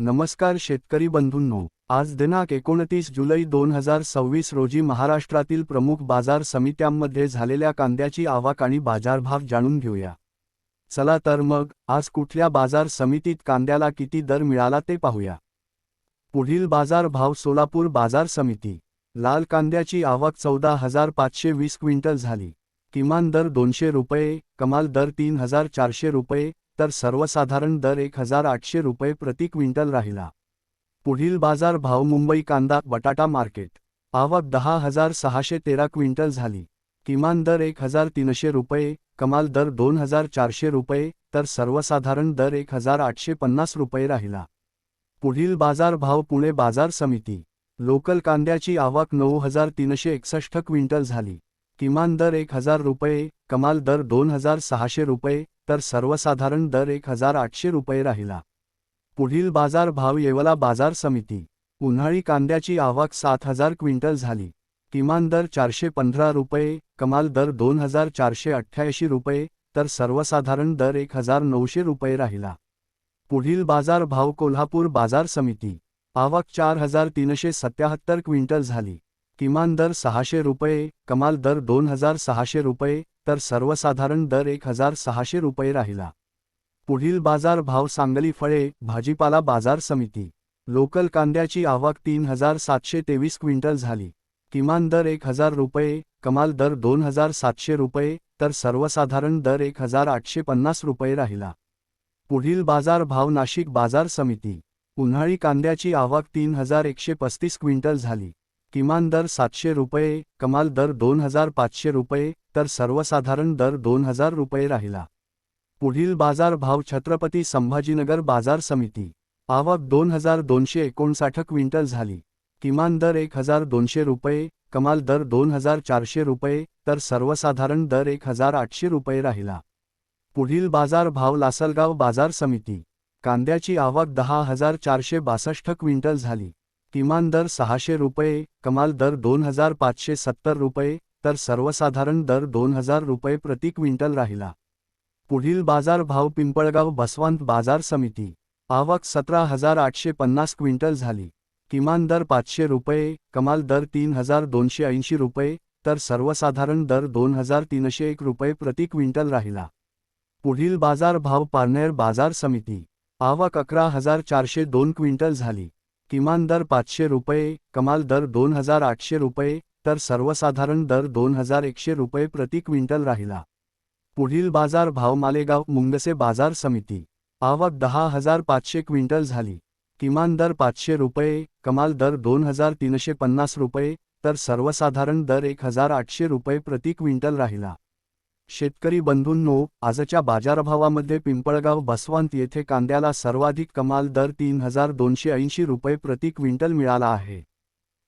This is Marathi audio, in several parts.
नमस्कार शेतकरी बंधूंनो, आज दिनांक 29 जुलै 2026 रोजी महाराष्ट्रातील प्रमुख बाजार समित्यांमध्ये झालेल्या कांद्याची आवक आणि बाजारभाव जाणून घेऊया. चला तर मग आज कुठल्या बाजार समितीत कांद्याला किती दर मिळाला ते पाहूया. पुढील बाजार भाव. सोलापूर बाजार समिती. लाल कांद्याची आवक 14,520 क्विंटल झाली. किमान दर 200 रुपये, कमाल दर 3,400 रुपये, तर सर्वसाधारण दर 1,800 रुपये प्रति क्विंटल राहिला. पुढील बाजार भाव. मुंबई कांदा बटाटा मार्केट. आवक 10,613 क्विंटल झाली. किमान दर 1,300 रुपये, कमाल दर 2,400 रुपये, तर सर्वसाधारण दर 1,850 रुपये राहिला. पुढील बाजार भाव. पुणे बाजार समिती. लोकल कांद्याची आवक 9,361 क्विंटल झाली. किमान दर 1,000 रुपये, कमाल दर 2,600 रुपये, तर सर्वसाधारण दर 1,800 रुपये राहिला. पुढील बाजार भाव. येवला बाजार समिती. उन्हाळी कांद्याची आवक 7,000 क्विंटल झाली. किमान दर 415 रुपये, कमाल दर 2,488 रुपये, तर सर्वसाधारण दर 1,900 रुपये राहिला. पुढील बाजार भाव. कोल्हापूर बाजार समिती. आवक 4,377 क्विंटल झाली. किमान दर 600 रुपये, कमाल दर 2,600 रुपये, तर सर्वसाधारण दर 1,600 रुपये राहिला. पुढील बाजार भाव. सांगली फळे भाजीपाला बाजार समिती. लोकल कांद्याची आवक 3,723 क्विंटल झाली. किमान दर 1,000 रुपये, कमाल दर 2,700 रुपये, तर सर्वसाधारण दर 1,850 रुपये राहिला. पुढील बाजार भाव. नाशिक बाजार समिती. उन्हाळी कांद्याची आवक 3,135 क्विंटल झाली. किमान दर 700 रुपये, कमाल दर 2,500 रुपये, तर सर्वसाधारण दर 2,000 रुपये राहिला. पुढील बाजार भाव. छत्रपती संभाजीनगर बाजार समिती. आवक 2,259 क्विंटल झाली. किमान दर 1,200 रुपये, कमाल दर 2,400 रुपये, तर सर्वसाधारण दर 1,800 रुपये राहिला. पुढील बाजार भाव. लासलगाव बाजार समिती. कांद्याची आवक 10,462 क्विंटल झाली. किमान दर 600 रुपये, कमाल दर 2,570 रुपये, तर सर्वसाधारण दर 2,000 रुपये प्रति क्विंटल राहिला. पुढील बाजार भाव. पिंपळगाव बसवंत बाजार समिती. आवक 17,850 क्विंटल झाली. किमान दर 500 रुपये, कमाल दर 3,280 रुपये, तर सर्वसाधारण दर 2,301 रुपये प्रति क्विंटल राहिला. पुढील बाजार भाव. पारनेर बाजार समिती. आवक 11,402 क्विंटल झाली. किमान दर 500 रुपये, कमाल दर 2,800 रुपये, तर सर्वसाधारण दर 2,100 रुपये प्रति क्विंटल राहिला. पुढील बाजार भाव. मालेगाव मुंगसे बाजार समिती. आवक 10,500 क्विंटल झाली. किमान दर 500 रुपये, कमाल दर 2,350 रुपये, तर सर्वसाधारण दर 1,800 रुपये प्रति क्विंटल राहिला. शेतकरी बंधूंनो, आजच्या बाजारभावामध्ये पिंपळगाव बसवंत येथे कांद्याला सर्वाधिक कमाल दर 3,280 रुपये प्रति क्विंटल मिळाला आहे.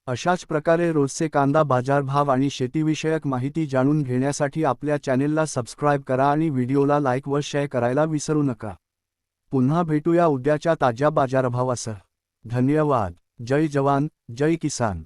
अशाच प्रकारे रोजचे कांदा बाजारभाव आणि शेतीविषयक माहिती जाणून घेण्यासाठी आपल्या चॅनेलला सबस्क्राईब करा आणि व्हिडिओला लाईक व शेअर करायला विसरू नका. पुन्हा भेटूया उद्याच्या ताज्या बाजारभावासह. धन्यवाद. जय जवान, जय किसान.